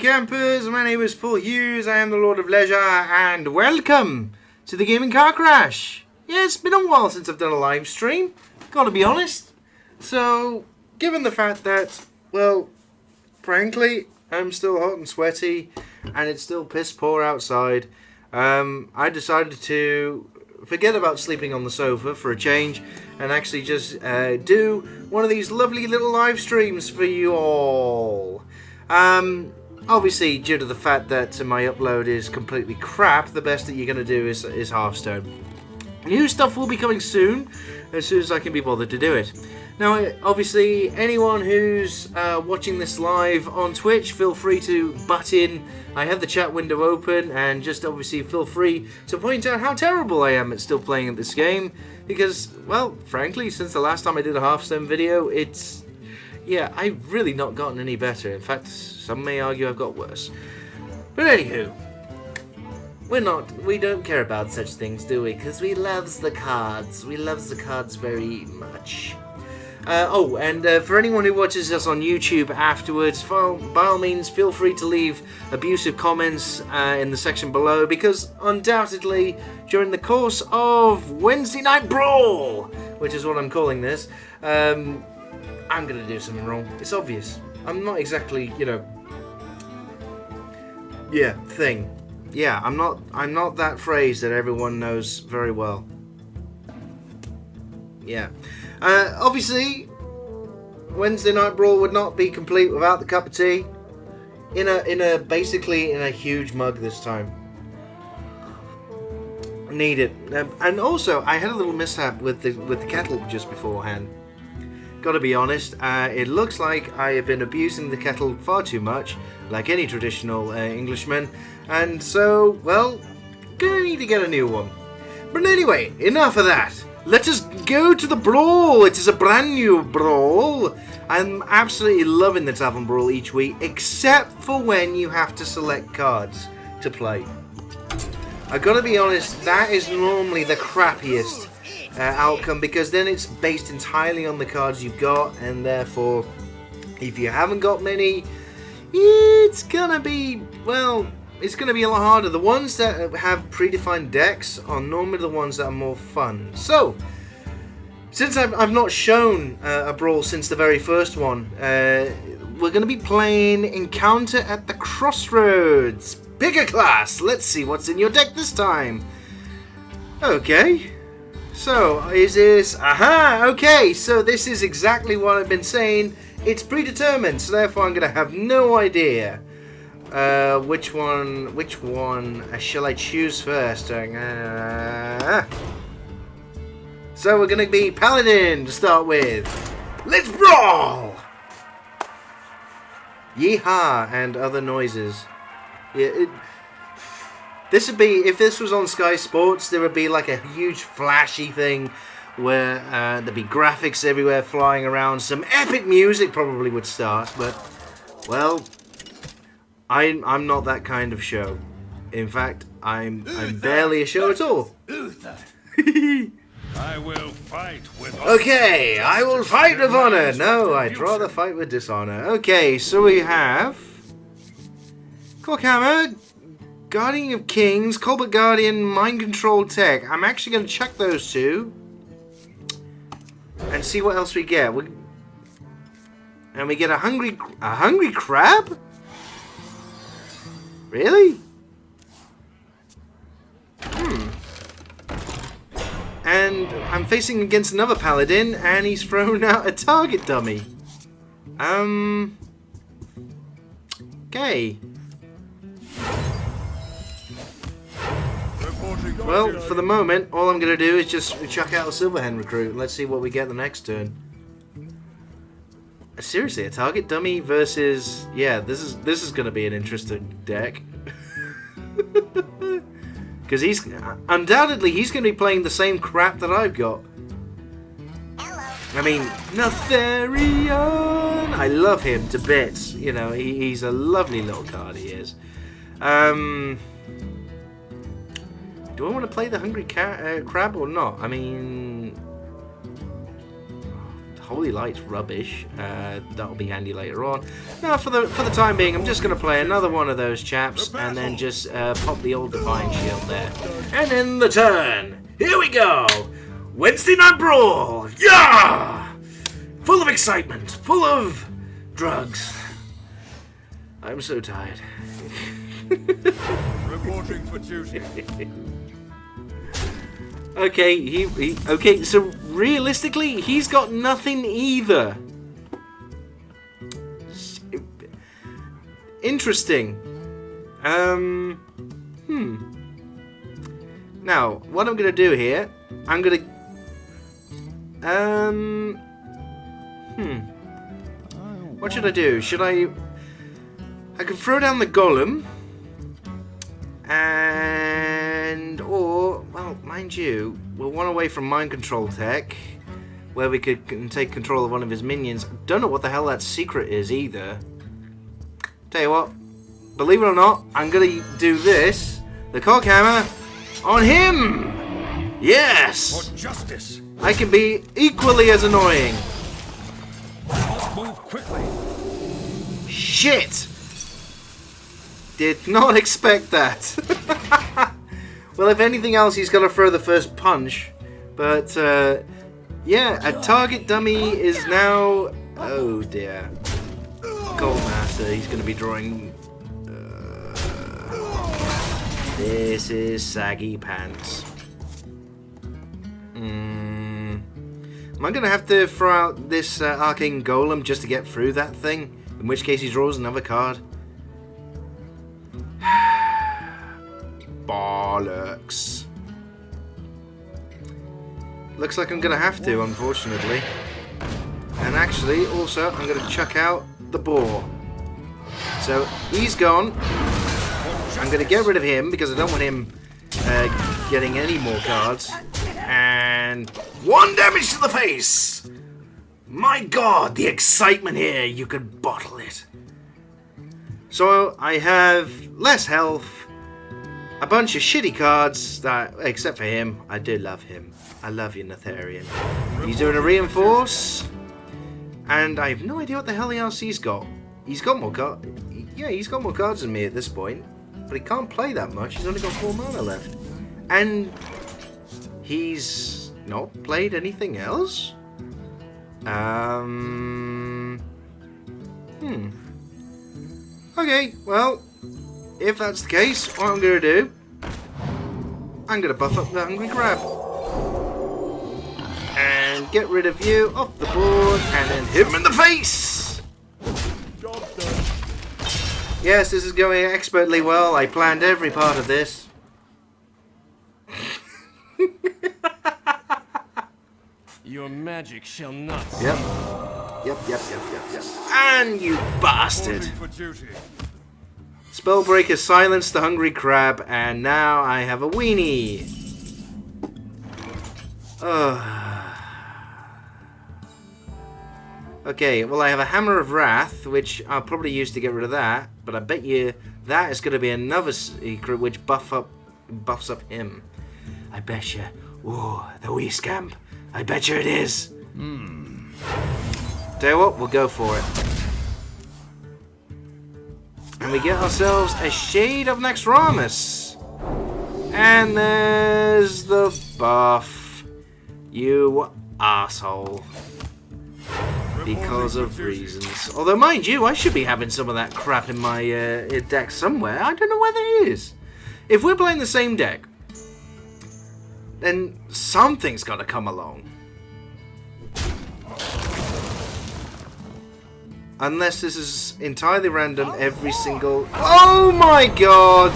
campers, my name is Paul Hughes, I am the Lord of Leisure, and welcome to the Gaming Car Crash. Yeah, it's been a while since I've done a live stream, gotta be honest. So, given the fact that, well, frankly, I'm still hot and sweaty, and it's still piss poor outside, I decided to forget about sleeping on the sofa for a change, and actually just do one of these lovely little live streams for you all. Obviously, due to the fact that my upload is completely crap, the best that you're going to do is Hearthstone. New stuff will be coming soon as I can be bothered to do it. Now, obviously, anyone who's watching this live on Twitch, feel free to butt in. I have the chat window open, and just obviously feel free to point out how terrible I am at still playing at this game. Because, well, frankly, since the last time I did a Hearthstone video, yeah, I've really not gotten any better. In fact, some may argue I've got worse. But anywho, we don't care about such things, do we? Because we loves the cards. We loves the cards very much. For anyone who watches us on YouTube afterwards, by all means, feel free to leave abusive comments in the section below, because undoubtedly, during the course of Wednesday Night Brawl, which is what I'm calling this, I'm going to do something wrong. It's obvious. I'm not exactly, I'm not that phrase that everyone knows very well. Yeah. Obviously, Wednesday Night Brawl would not be complete without the cup of tea. Basically in a huge mug this time. Need it. And also, I had a little mishap with the kettle just beforehand. Gotta be honest, it looks like I have been abusing the kettle far too much, like any traditional Englishman, and so, well, gonna need to get a new one. But anyway, enough of that. Let us go to the Brawl. It is a brand new Brawl. I'm absolutely loving the Tavern Brawl each week, except for when you have to select cards to play. I gotta be honest, that is normally the crappiest outcome, because then it's based entirely on the cards you've got, and therefore, if you haven't got many, it's gonna be a lot harder. The ones that have predefined decks are normally the ones that are more fun. So, since I've not shown a Brawl since the very first one, we're going to be playing Encounter at the Crossroads. Pick a class. Let's see what's in your deck this time. Okay. So, is this... Aha! Okay, so this is exactly what I've been saying. It's predetermined, so therefore I'm going to have no idea. Which one shall I choose first? So we're going to be Paladin to start with. Let's brawl! Yeehaw and other noises. Yeah, this would be, if this was on Sky Sports, there would be like a huge flashy thing where there'd be graphics everywhere flying around. Some epic music probably would start, but, well, I'm not that kind of show. In fact, I'm barely a show at all. I will fight with honor. Okay, I will fight with honor. No, I'd rather fight with dishonor. Okay, so we have Clockhammer, Guardian of Kings, Colbert Guardian, Mind Control Tech. I'm actually going to chuck those two and see what else we get. And we get a hungry crab? Really? And I'm facing against another paladin, and he's thrown out a target dummy. Okay. Well, for the moment, all I'm going to do is just chuck out a Silverhand recruit. Let's see what we get the next turn. Seriously, a target dummy versus... Yeah, this is going to be an interesting deck. Because he's... Undoubtedly, he's going to be playing the same crap that I've got. I mean, Notherion! I love him to bits. You know, he's a lovely little card, he is. Do I want to play the Hungry Crab or not? I mean... Holy Light's rubbish. That'll be handy later on. Now, for the time being, I'm just going to play another one of those chaps and then just pop the old Divine Shield there. And in the turn, here we go! Wednesday Night Brawl! Yeah! Full of excitement, full of drugs. I'm so tired. Reporting for duty. Okay, okay, so realistically, he's got nothing either. Interesting. Now, what I'm gonna do here, I'm gonna what should I do? Should I can throw down the golem and well, mind you, we'll one away from mind control tech where we can take control of one of his minions. Don't know what the hell that secret is either. Tell you what, believe it or not, I'm gonna do this, the cock hammer on him. Yes, For justice. I can be equally as annoying. Must move quickly. Shit! Did not expect that. Well, if anything else, he's got to throw the first punch. But, yeah, a target dummy is now... Oh, dear. Gold Master, he's going to be drawing... This is saggy pants. Am I going to have to throw out this Arcane Golem just to get through that thing? In which case he draws another card. Bollocks. Looks like I'm going to have to, unfortunately. And actually, also, I'm going to chuck out the boar. So, he's gone. I'm going to get rid of him because I don't want him getting any more cards. And 1 damage to the face! My god, the excitement here, you could bottle it. So I have less health, a bunch of shitty cards, that, except for him. I do love him. I love you, Netharian. He's doing a reinforce, and I have no idea what the hell else he's got. He's got more cards. Yeah, he's got more cards than me at this point, but he can't play that much. He's only got 4 mana left. And he's not played anything else? Okay, well, if that's the case, what I'm going to do, I'm going to buff up the Hungry Crab. And get rid of you off the board, and then hit him in the face! Yes, this is going expertly well. I planned every part of this. Your magic shall not. Yep. Yep. And you bastard! Reporting for duty. Spellbreaker silenced the Hungry Crab, and now I have a weenie. Okay, well I have a Hammer of Wrath, which I'll probably use to get rid of that, but I bet you that is going to be another secret which buffs up him. I bet you. Ooh, the wee scamp. I bet you it is. Tell you what, we'll go for it. And we get ourselves a Shade of Naxxramas. And there's the buff. You asshole. Because of reasons. Although, mind you, I should be having some of that crap in my deck somewhere. I don't know where that is. If we're playing the same deck, then something's got to come along. Unless this is entirely random every single... Oh my god!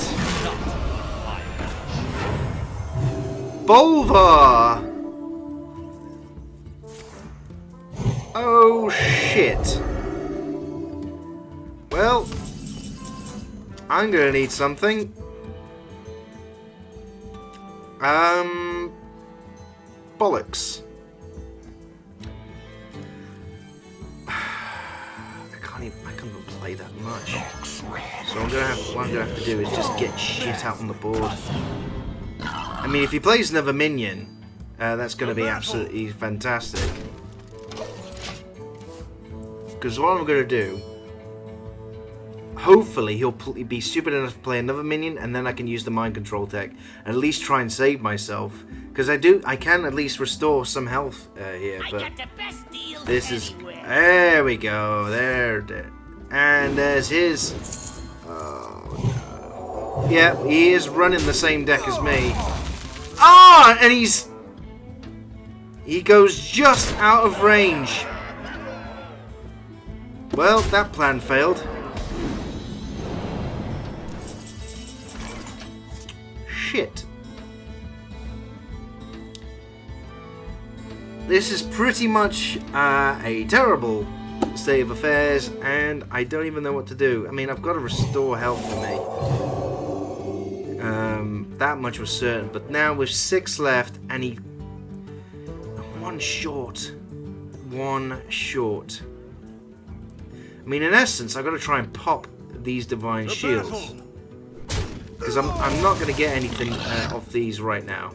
Bolvar! Oh shit. Well, I'm gonna need something. Bollocks. I can't even play that much. So what I'm gonna have to do is just get shit out on the board. I mean, if he plays another minion, that's gonna be absolutely fantastic. Because what I'm going to do, hopefully he'll be stupid enough to play another minion, and then I can use the mind control tech and at least try and save myself. Because I can at least restore some health here. But this is, there we go, there, and there's his. Oh no. Yeah, he is running the same deck as me. Ah, and he goes just out of range. Well, that plan failed. Shit. This is pretty much a terrible state of affairs, and I don't even know what to do. I mean, I've got to restore health for me. That much was certain, but now with 6 left, and one short. I mean, in essence, I've got to try and pop these divine shields. Because I'm not going to get anything off these right now.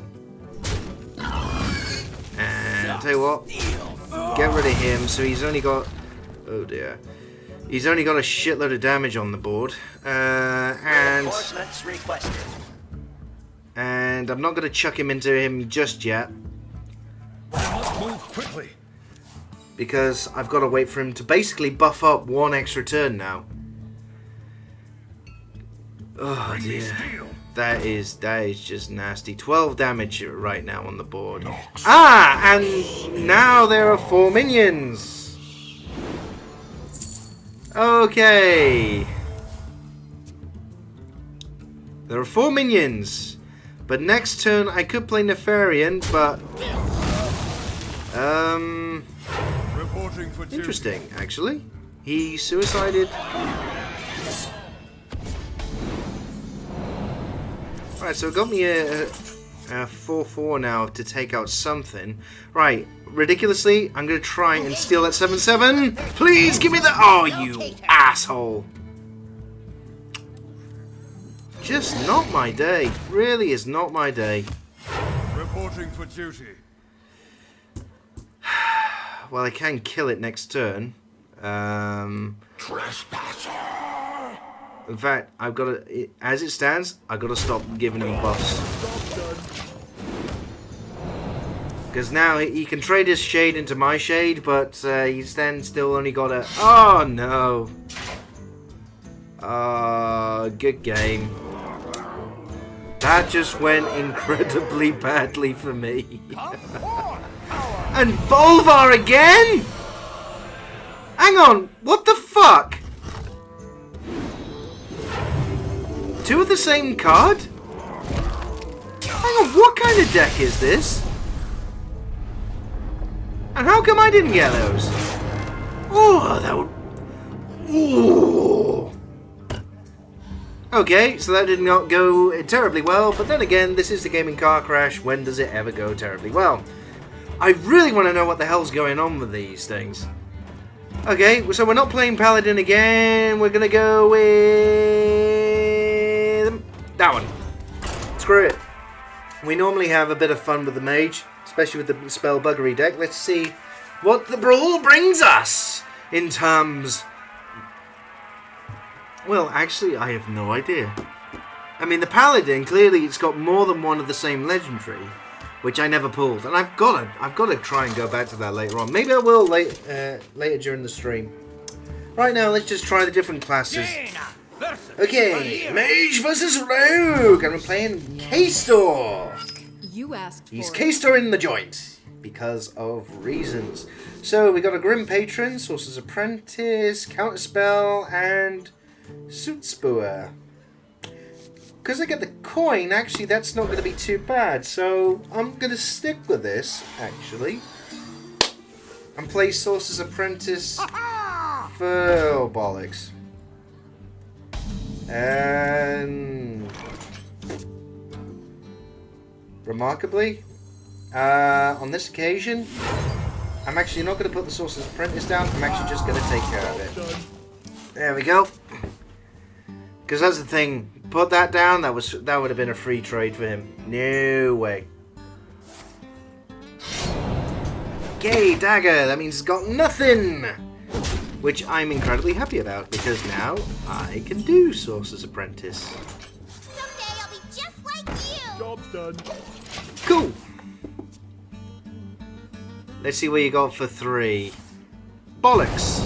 And I'll tell you what, get rid of him. So he's only got, oh dear, he's only got a shitload of damage on the board. And I'm not going to chuck him into him just yet. I must move quickly. Because I've got to wait for him to basically buff up 1 extra turn now. Oh dear. That is just nasty. 12 damage right now on the board. Ah, and now there are 4 minions. Okay. There are 4 minions. But next turn I could play Nefarian, but Reporting for duty. interesting, actually. He suicided. Right, so it got me a 4-4 now to take out something. Right, ridiculously, I'm going to try and steal that 7-7. Please give me the... Oh, you asshole. Just not my day. Really is not my day. Reporting for duty. Well, I can kill it next turn. Trespasser. In fact, I've got to, as it stands, I've got to stop giving him buffs. Because now he can trade his shade into my shade, but he's then still only got a... Oh, no. Good game. That just went incredibly badly for me. And Volvar again? Hang on, what the fuck? 2 of the same card? Hang on, what kind of deck is this? And how come I didn't get those? Oh, that would... Ooh. Okay, so that did not go terribly well, but then again, this is the gaming car crash. When does it ever go terribly well? I really want to know what the hell's going on with these things. Okay, so we're not playing Paladin again. We're going to go with... that one. Screw it. We normally have a bit of fun with the mage, especially with the spell buggery deck. Let's see what the Brawl brings us in terms... Well, actually, I have no idea. I mean, the Paladin, clearly it's got more than one of the same legendary, which I never pulled. And I've got to try and go back to that later on. Maybe I will later during the stream. Right now, let's just try the different classes. Okay, Mage versus Rogue, and we're playing K-Store. You asked for He's it. K-Store in the joint, because of reasons. So, we got a Grim Patron, Sorcerer's Apprentice, Counterspell, and Suit Spewer. Because I get the coin, actually, that's not going to be too bad. So, I'm going to stick with this, actually. And play Sorcerer's Apprentice for bollocks. And... remarkably, on this occasion, I'm actually not going to put the Sorcerer's Apprentice down. I'm actually just going to take care of it. There we go. Because that's the thing. Put that down, that would have been a free trade for him. No way. Okay, dagger. That means he's got nothing. which I'm incredibly happy about because now I can do Sorcerer's Apprentice. Someday I'll be just like you. Job's done. Cool. Let's see what you got for 3. Bollocks.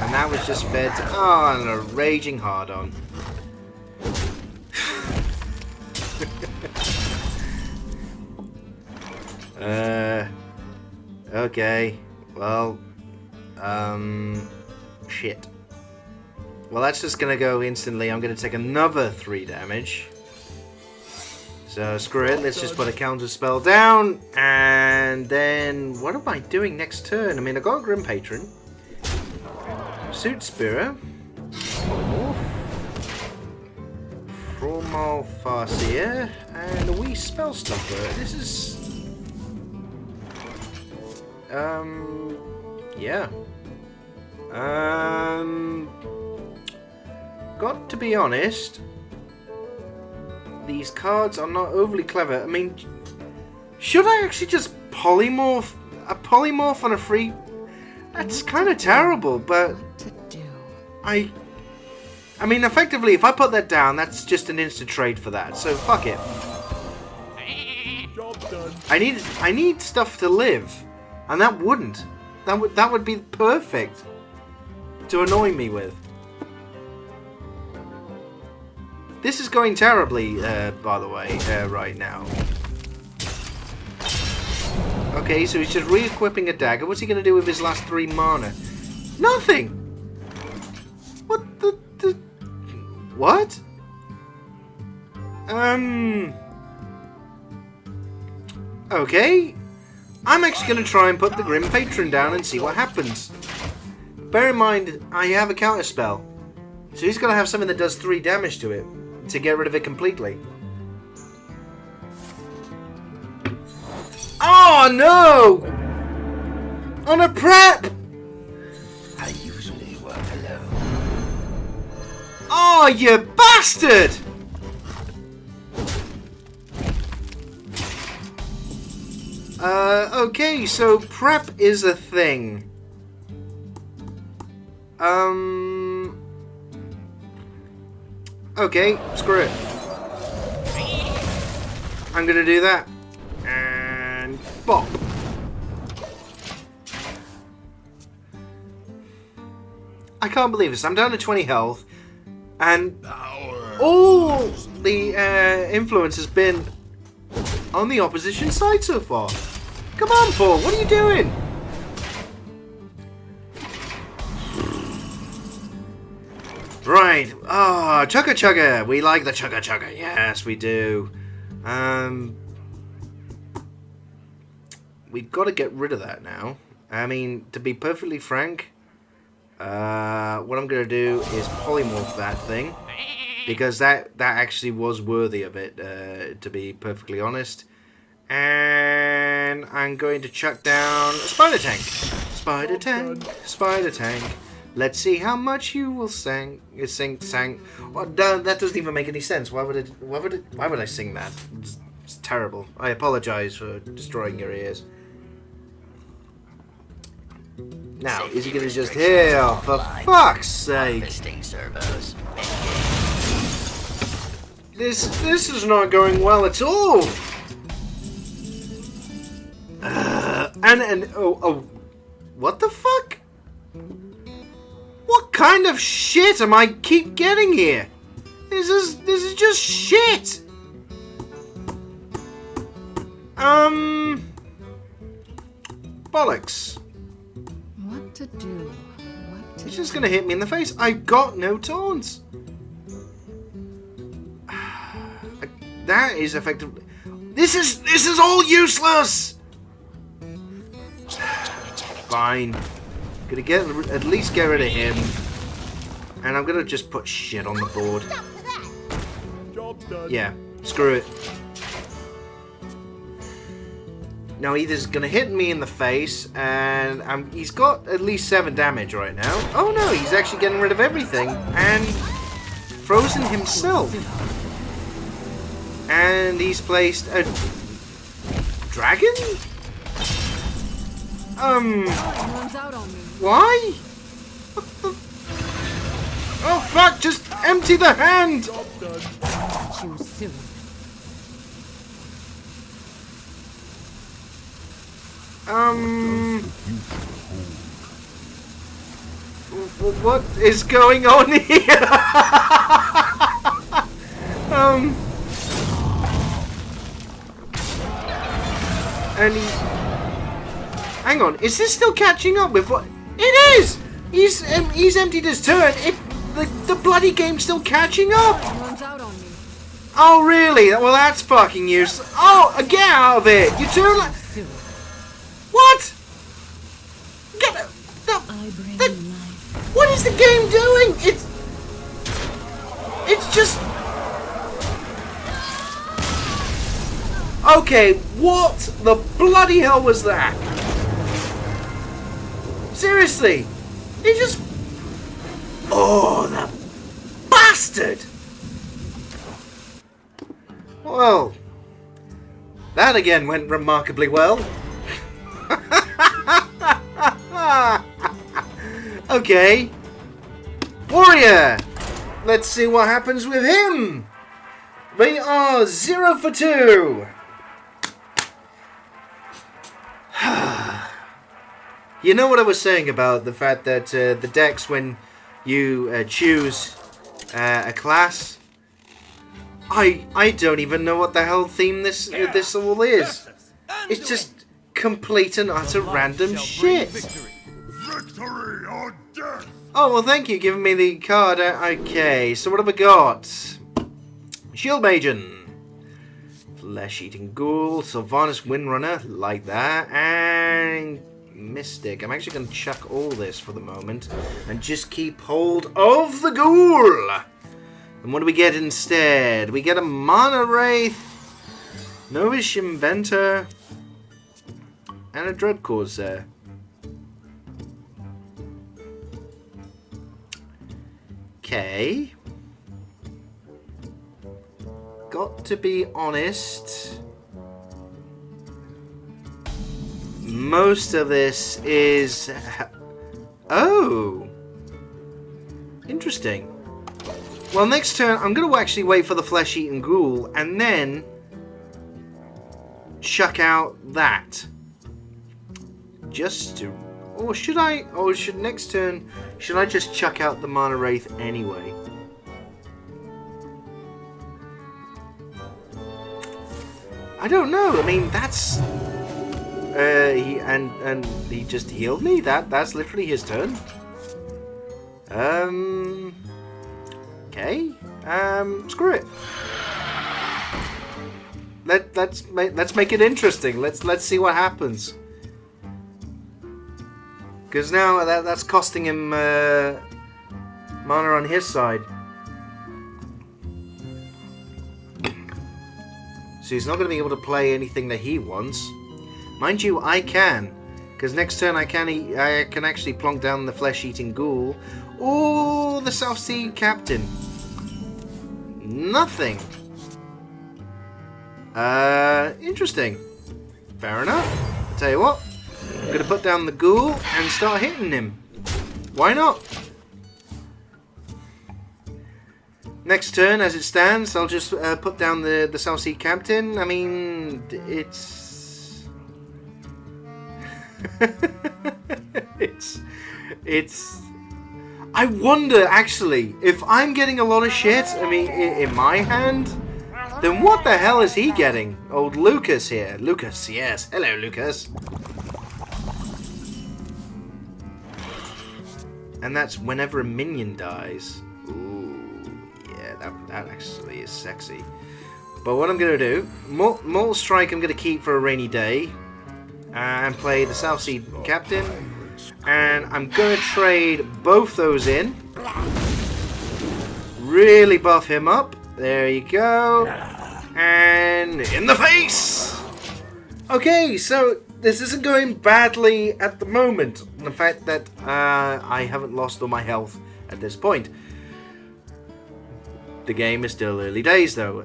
And that was just fed to, and a raging hard-on. Okay. Well, shit. Well, that's just gonna go instantly. I'm gonna take another 3 damage. So, screw it. Let's just put a counter spell down. And then, what am I doing next turn? I mean, I got a Grim Patron. Suit Spearer. Formal Farseer. And a wee Spell Stopper. This is... yeah. Got to be honest, these cards are not overly clever. I mean, should I actually just polymorph a polymorph on a free? That's kind of terrible, but I mean, effectively, if I put that down, that's just an instant trade for that. So fuck it. Job's done. I need stuff to live, and that wouldn't. That would be perfect to annoy me with. This is going terribly, by the way, right now. Okay, so he's just re-equipping a dagger. What's he going to do with his last 3 mana? Nothing! What the... What? Okay. I'm actually going to try and put the Grim Patron down and see what happens. Bear in mind, I have a counter spell. So he's going to have something that does 3 damage to it to get rid of it completely. Oh no! On a prep! I usually work alone. Oh, you bastard! Okay, so prep is a thing. Okay, screw it. I'm gonna do that. And bop. I can't believe this. I'm down to 20 health. And all the influence has been on the opposition side so far. Come on, Paul. What are you doing? Right. Ah, Chugga Chugga. We like the Chugga Chugga. Yes, we do. We've got to get rid of that now. I mean, to be perfectly frank, what I'm going to do is polymorph that thing. Because that actually was worthy of it, to be perfectly honest. And I'm going to chuck down a Spider Tank. Spider Tank, Spider Tank. Let's see how much you will sing. Well, that doesn't even make any sense. Why would I sing that? It's terrible. I apologize for destroying your ears. Now, is he gonna just heal? For fuck's sake! This is not going well at all. What the fuck? What kind of shit am I keep getting here? This is just shit. Bollocks. What to do? He's just gonna hit me in the face. I've got no taunts. That is effectively. This is all useless. Fine. Gonna at least get rid of him. And I'm gonna just put shit on the board. Job's done. Yeah, screw it. Now either's gonna hit me in the face, and he's got at least 7 damage right now. Oh no, he's actually getting rid of everything and frozen himself. And he's placed a dragon? Time runs out on me. Why? What the? Oh fuck! Just empty the hand. Job done. Catch you soon. What is going on here? And he... Hang on, is this still catching up with what? It is! He's emptied his turn. The bloody game's still catching up. Time runs out on me. Oh really? Well, that's fucking useless. Oh, get out of it! You turn like... Soon. What? Get out! I bring The- you life. What is the game doing? It's just... Okay, what the bloody hell was that? Seriously? He just... Oh, the bastard! Well, that again went remarkably well. Okay. Warrior! Let's see what happens with him. We are 0 for 2. You know what I was saying about the fact that the decks, when you choose a class, I don't even know what the hell theme this all is. It's just complete and utter random shit. Victory or death! Oh, well, thank you, giving me the card. Okay, so what have I got? Shield Magen. Flesh-eating Ghoul. Sylvanas Windrunner. Like that. And Mystic. I'm actually going to chuck all this for the moment. And just keep hold of the Ghoul. And what do we get instead? We get a Mana Wraith. Novish Inventor. And a Dread Corsair. Okay. Got to be honest. Most of this is... Oh! Interesting. Well, next turn, I'm going to actually wait for the Flesh-Eating Ghoul, and then... chuck out that. Just to... Or should I... Or should next turn... Should I just chuck out the Mana Wraith anyway? I don't know. I mean, that's... he just healed me. That's literally his turn. Okay. Screw it. Let's make it interesting. Let's see what happens. Because now that's costing him mana on his side. So he's not going to be able to play anything that he wants. Mind you, I can. Because next turn I can actually plonk down the Flesh-Eating Ghoul. Or the South Sea Captain. Nothing. Interesting. Fair enough. Tell you what. I'm going to put down the Ghoul and start hitting him. Why not? Next turn, as it stands, I'll just put down the South Sea Captain. I mean, it's... it's... I wonder, actually, if I'm getting a lot of shit, I mean, in my hand, then what the hell is he getting? Old Lucas here. Lucas, yes. Hello, Lucas. And that's whenever a minion dies. Ooh, yeah, that actually is sexy. But what I'm going to do, Mortal Strike I'm going to keep for a rainy day. And play the South Sea Captain. And I'm going to trade both those in. Really buff him up. There you go. And in the face! Okay, so this isn't going badly at the moment. The fact that I haven't lost all my health at this point. The game is still early days, though.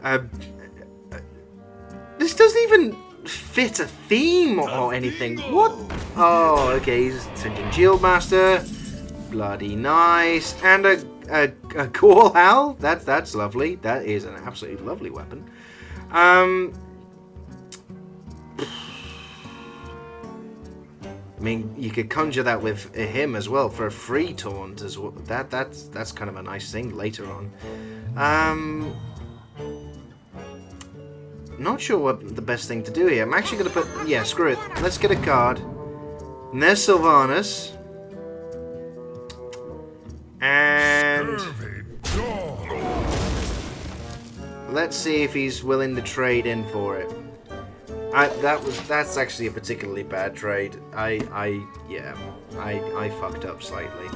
This doesn't even fit a theme or anything. What? Oh, okay. He's Ascension Shield Master. Bloody nice. And a Call Howl. That's lovely. That is an absolutely lovely weapon. I mean, you could conjure that with him as well for a free taunt as well. That's kind of a nice thing later on. Not sure what the best thing to do here. I'm actually going to put... Yeah, screw it. Let's get a card. And there's Sylvanas. And... let's see if he's willing to trade in for it. That's actually a particularly bad trade. I fucked up slightly.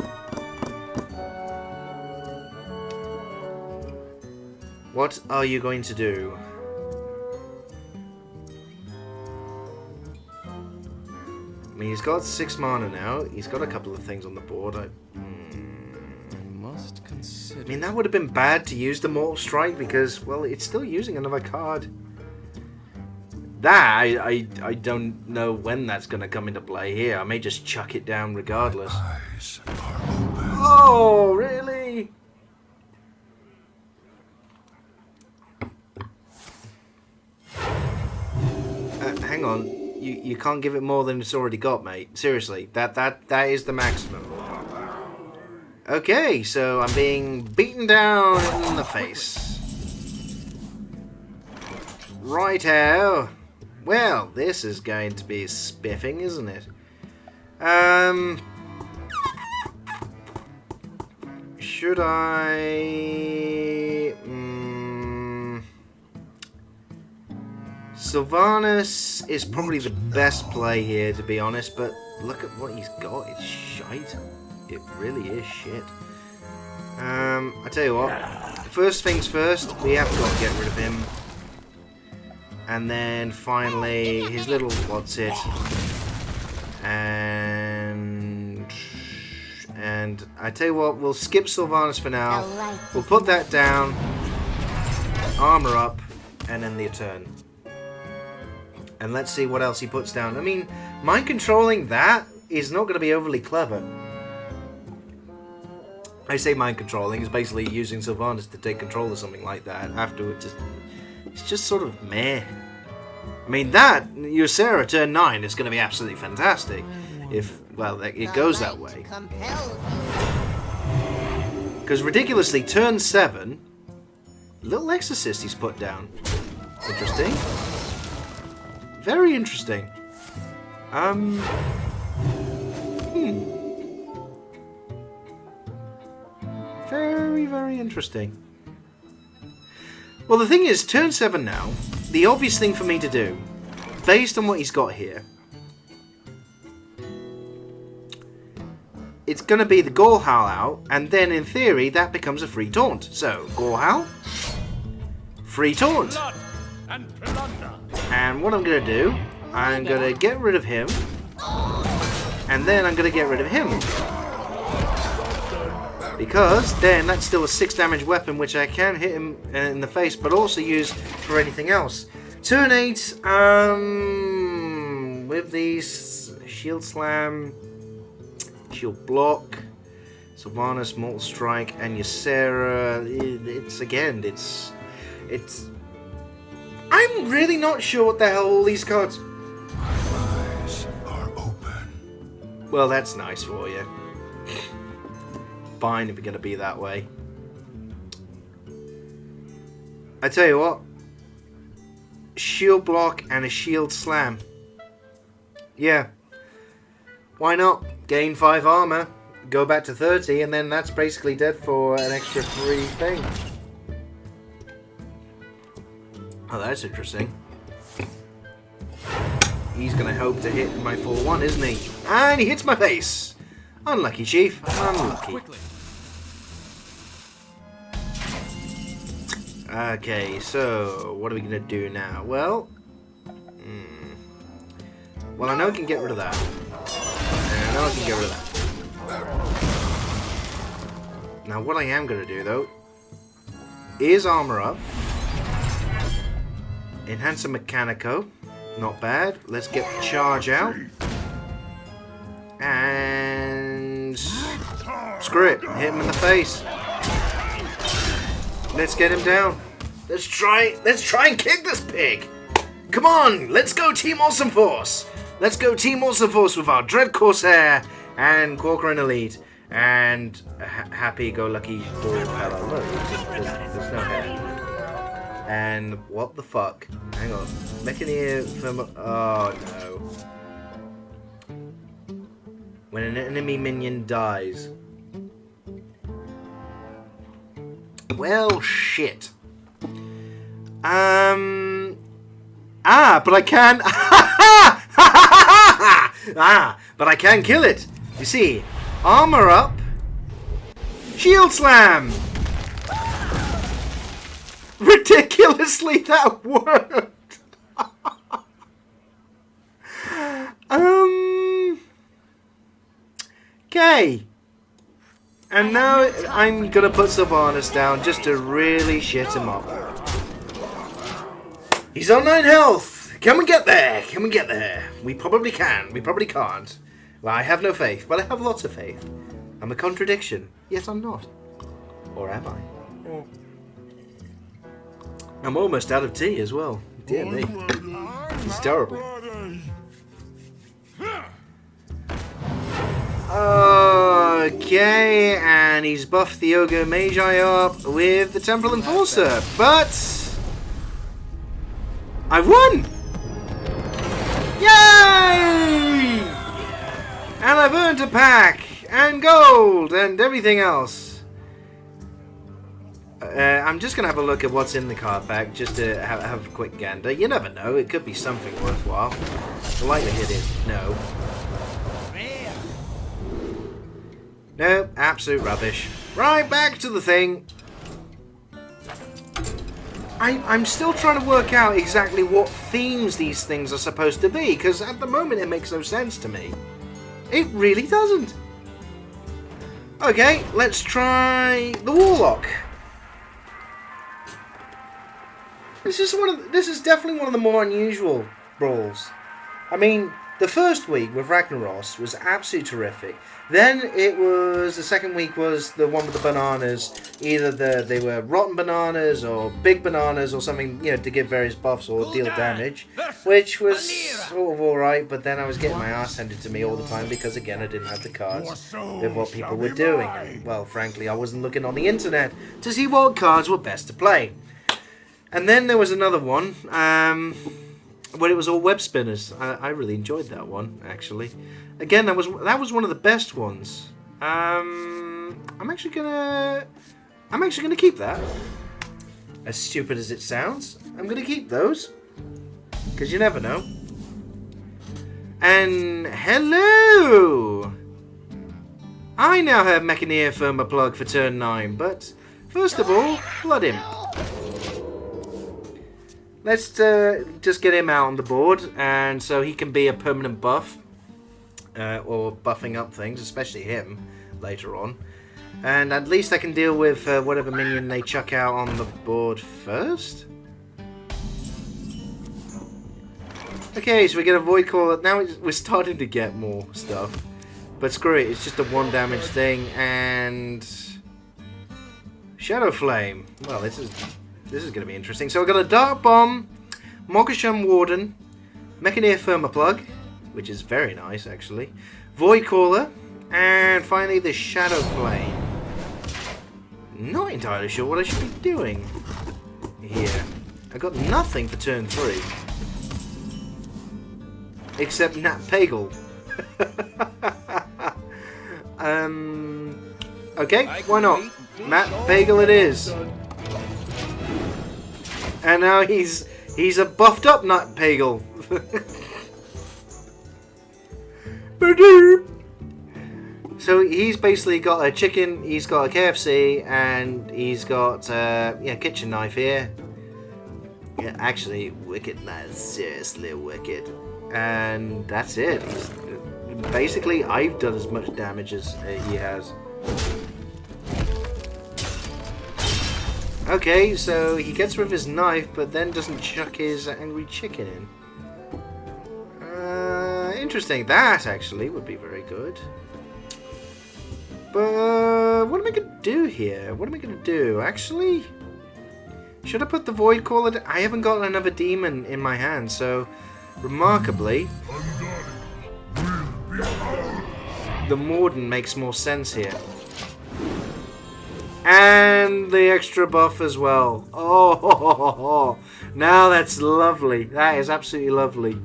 What are you going to do? I mean, he's got 6 mana now. He's got a couple of things on the board. I must consider. mean, that would have been bad to use the Mortal Strike because, well, it's still using another card. That, I don't know when that's going to come into play here. I may just chuck it down regardless. Eyes are open. Oh, really? Hang on. You can't give it more than it's already got, mate. Seriously, that is the maximum. Okay, so I'm being beaten down in the face. Righto. Well, this is going to be spiffing, isn't it? Should I... Sylvanas is probably the best play here, to be honest, but look at what he's got. It's shite. It really is shit. I tell you what, first things first, we have got to get rid of him. And then finally, his little what's it. And I tell you what, we'll skip Sylvanas for now. We'll put that down, armor up, and then the turn. And let's see what else he puts down. I mean, mind controlling that is not going to be overly clever. I say mind controlling is basically using Sylvanas to take control of something like that. Afterwards, it's just sort of meh. I mean, that, Ysera turn 9 is going to be absolutely fantastic. If, well, it goes that way. Because ridiculously, turn 7, little Exorcist he's put down. Interesting. Very interesting. Very, very interesting. Well, the thing is, turn 7 now, the obvious thing for me to do, based on what he's got here, it's going to be the Gore Howl out, and then in theory, that becomes a free taunt. So, Gore Howl, free taunt. And what I'm going to do, I'm going to get rid of him, and then I'm going to get rid of him. Because then that's still a 6 damage weapon, which I can hit him in the face, but also use for anything else. Turn 8, with these Shield Slam, Shield Block, Sylvanas, Mortal Strike, and Ysera. It's I'm really not sure what the hell all these cards. Eyes are open. Well, that's nice for you. Fine if you're going to be that way. I tell you what. Shield Block and a Shield Slam. Yeah. Why not? Gain 5 armor, go back to 30, and then that's basically dead for an extra 3 thing. Oh, that's interesting. He's going to hope to hit my 4-1, isn't he? And he hits my face! Unlucky, Chief. Unlucky. Okay, so what are we gonna do now? Well, well, I know I can get rid of that. And I know I can get rid of that. Now, what I am gonna do though is armor up, enhance a Mechanico, Not bad. Let's get the charge out. And screw it. Hit him in the face. Let's get him down. Let's try and kick this pig. Come on, let's go Team Awesome Force. Let's go Team Awesome Force with our Dread Corsair and Quaker and Elite and happy-go-lucky bald fella. Look, there's no hair. And what the fuck? Hang on. Mechaneer from... Oh, no. When an enemy minion dies. Well, shit. But I can... but I can kill it. You see, armor up. Shield slam. Ridiculously, that worked. Okay. And now I'm gonna put Sylvanas down just to really shit him up. He's on 9 health. Can we get there? Can we get there? We probably can. We probably can't. Well, I have no faith, but I have lots of faith. I'm a contradiction. Yes, I'm not. Or am I? I'm almost out of tea as well. Dear me. It's terrible. Okay, and he's buffed the Ogre Magi up with the Temporal Enforcer, but I've won! Yay! And I've earned a pack, and gold, and everything else. I'm just going to have a look at what's in the card pack, just to have a quick gander. You never know, it could be something worthwhile. The likelihood is no. No, absolute rubbish. Right, back to the thing. I'm still trying to work out exactly what themes these things are supposed to be, because at the moment it makes no sense to me. It really doesn't. Okay, let's try the Warlock. This is definitely one of the more unusual brawls. I mean, the first week with Ragnaros was absolutely terrific. Then the second week was the one with the bananas. Either they were rotten bananas or big bananas or something, you know, to give various buffs or deal damage, which was sort of alright. But then I was getting my ass handed to me all the time because again I didn't have the cards with what people were doing. And, well, frankly, I wasn't looking on the internet to see what cards were best to play. And then there was another one. When it was all web spinners. I really enjoyed that one, actually. Again, that was one of the best ones. I'm actually gonna keep that. As stupid as it sounds, I'm gonna keep those. Because you never know. And hello! I now have Mechaneer Firma Plug for turn 9, but first of all, blood him. Let's just get him out on the board, and so he can be a permanent buff, or buffing up things, especially him, later on. And at least I can deal with whatever minion they chuck out on the board first. Okay, so we get a Void Caller. Now we're starting to get more stuff. But screw it, it's just a 1 damage thing, and Shadow Flame. Well, this is going to be interesting. So we've got a Dark Bomb, Mogasham Warden, Mechaneer Firma Plug, which is very nice actually, Void Caller, and finally the Shadow Flame. Not entirely sure what I should be doing here. I got nothing for turn 3. Except Nat Pagel. Okay, why not? Nat Pagel it is. And now he's a buffed up Nut Pagel. So he's basically got a chicken, he's got a KFC, and he's got kitchen knife here. Yeah, actually, wicked nice, seriously wicked. And that's it. Basically, I've done as much damage as he has. Okay, so he gets rid of his knife, but then doesn't chuck his angry chicken in. Interesting. That actually would be very good. But what am I going to do here? What am I going to do? Actually, should I put the Void Caller? I haven't got another demon in my hand, so remarkably, the Morden makes more sense here. And the extra buff as well. Oh, now that's lovely. That is absolutely lovely.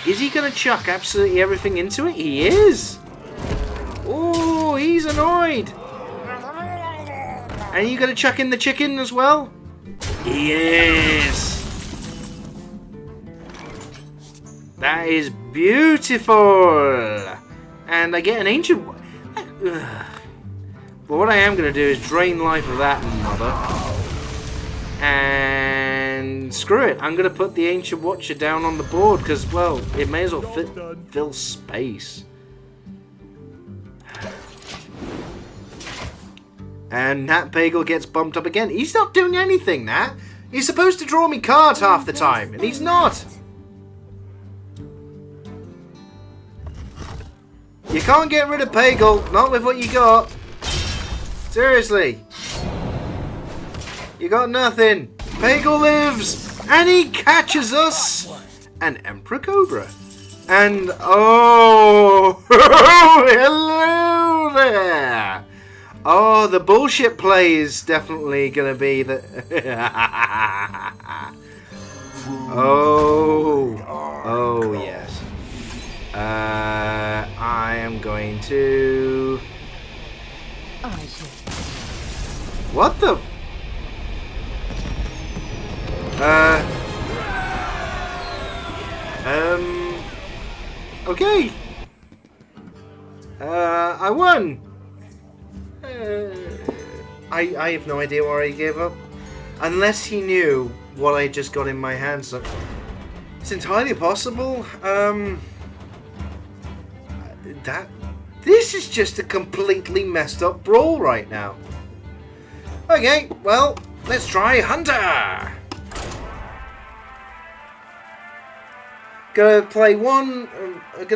Is he going to chuck absolutely everything into it? He is. Oh, he's annoyed. And are you going to chuck in the chicken as well? He is. That is beautiful. And I get an ancient... But what I am going to do is drain life of that mother. And screw it. I'm going to put the Ancient Watcher down on the board because, well, it may as well fill space. And Nat Bagel gets bumped up again. He's not doing anything, Nat. He's supposed to draw me cards half the time, and he's not. You can't get rid of Bagel, not with what you got. Seriously. You got nothing. Bagel lives, and he catches us. An Emperor Cobra. And, oh, hello there. Oh, the bullshit play is definitely going to be the... Oh, yes. I am going to... What the... Okay. I won. I have no idea why he gave up. Unless he knew what I just got in my hands. So it's entirely possible. This is just a completely messed up Brawl right now. Okay, well, let's try Hunter. Gonna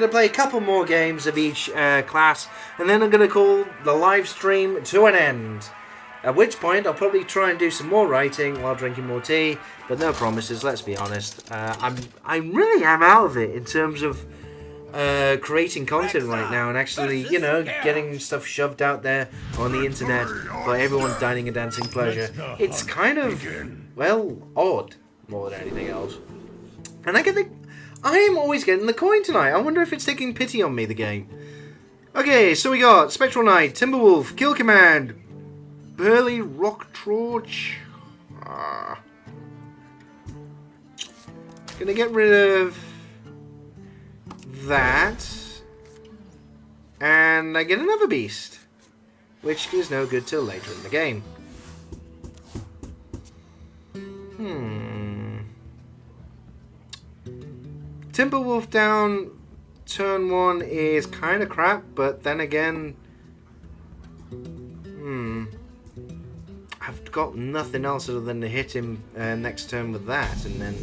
play a couple more games of each class, and then I'm gonna call the live stream to an end. At which point I'll probably try and do some more writing while drinking more tea, but no promises. Let's be honest. I really am out of it in terms of creating content right now, and actually, you know, getting stuff shoved out there on the internet for everyone's dining and dancing pleasure. It's kind of, well, odd more than anything else. And I am always getting the coin tonight. I wonder if it's taking pity on me, the game. Okay, so we got Spectral Knight, Timberwolf, Kill Command, Burly Rock Torch. Gonna get rid of that. And I get another beast, which is no good till later in the game. Timberwolf down turn 1 is kind of crap, but then again, I've got nothing else other than to hit him next turn with that, and then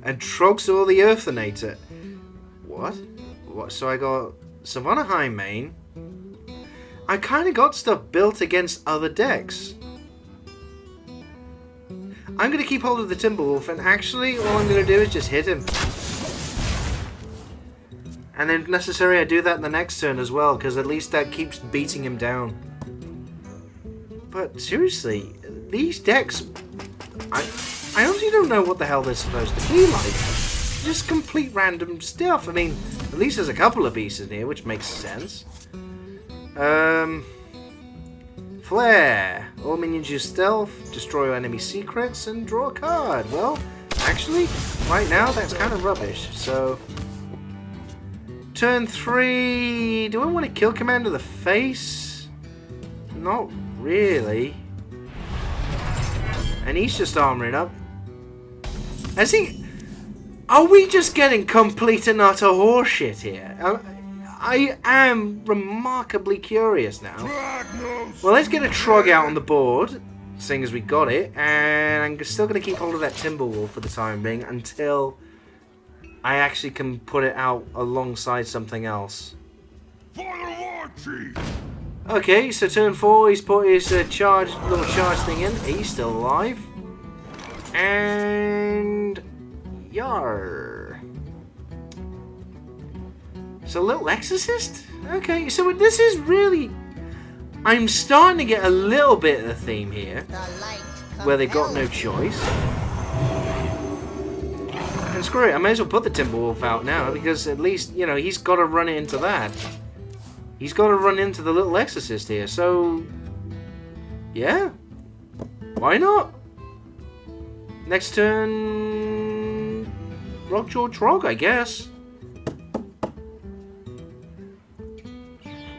and Troxel the Earthinator. What? So I got Savannah High Main. I kind of got stuff built against other decks. I'm going to keep hold of the Timberwolf, and actually all I'm going to do is just hit him. And then if necessary I do that in the next turn as well, because at least that keeps beating him down. But seriously, these decks, I honestly don't know what the hell they're supposed to be like. Just complete random stuff. I mean, at least there's a couple of beasts in here, which makes sense. Flare. All minions use stealth, destroy enemy secrets, and draw a card. Well, actually, right now, that's kind of rubbish. So, turn 3. Do I want to kill Command to the face? Not really. And he's just armoring up. Are we just getting complete and utter horseshit here? I am remarkably curious now. Well, let's get a Trog out on the board, seeing as we got it, and I'm still going to keep hold of that Timberwolf for the time being until I actually can put it out alongside something else. Okay, so turn 4, he's put his little charge thing in. He's still alive. And yar. So little exorcist? Okay, so this is really... I'm starting to get a little bit of the theme here, where they got no choice. And screw it, I may as well put the Timberwolf out now, because at least, you know, he's got to run into that. He's got to run into the little exorcist here, so... yeah. Why not? Next turn... Rockjaw Trog, I guess.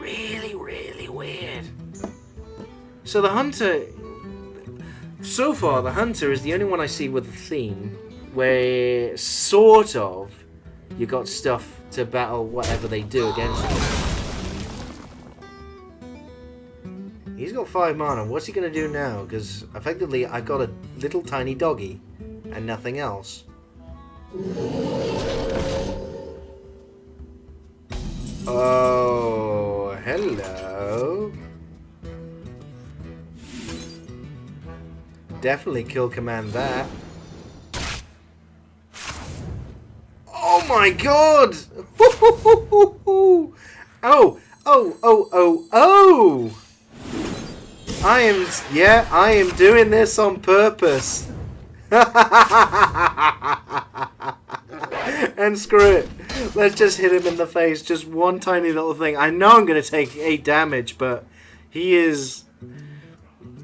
Really, really weird. So the Hunter... So far, the Hunter is the only one I see with a theme where, sort of, you got stuff to battle whatever they do against you. He's got 5 mana. What's he going to do now? Because, effectively, I got a little tiny doggy and nothing else. Oh, hello. Definitely kill command that. Oh my god! Oh! Oh, oh, oh, oh! I am doing this on purpose. And screw it. Let's just hit him in the face. Just one tiny little thing. I know I'm going to take 8 damage, but he is...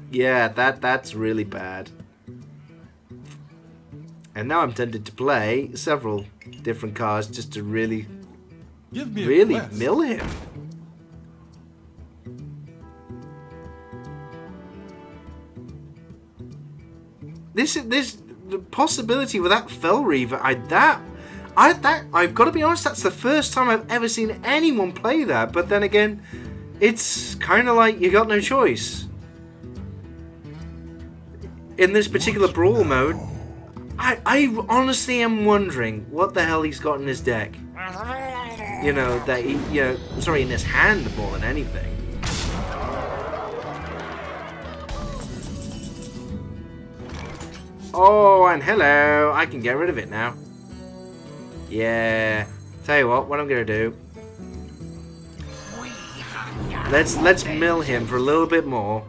yeah, that's really bad. And now I'm tempted to play several different cards just to really mill him. This the possibility with that Fell Reaver. I've got to be honest. That's the first time I've ever seen anyone play that. But then again, it's kind of like you got no choice. In this particular Brawl mode, I honestly am wondering what the hell he's got in his deck. You know, that he, sorry, in his hand more than anything. Oh, and hello, I can get rid of it now. Yeah, tell you what I'm gonna do. Let's mill him for a little bit more.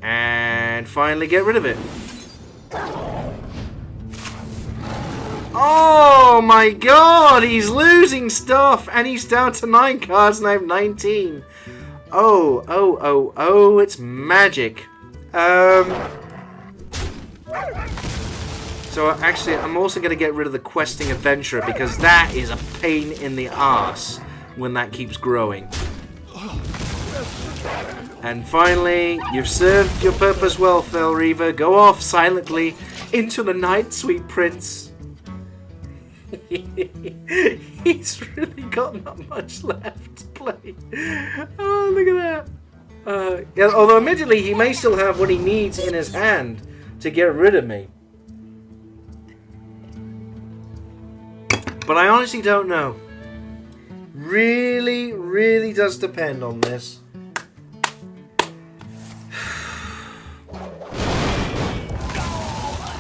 And finally get rid of it. Oh my god, he's losing stuff, and he's down to 9 cards and I have 19. Oh, it's magic. So actually, I'm also going to get rid of the questing adventurer because that is a pain in the ass when that keeps growing. And finally, you've served your purpose well, Fell Reaver. Go off silently into the night, sweet prince. He's really got not much left to play. Oh, look at that. Yeah, although admittedly, he may still have what he needs in his hand to get rid of me. But I honestly don't know. Really, really does depend on this.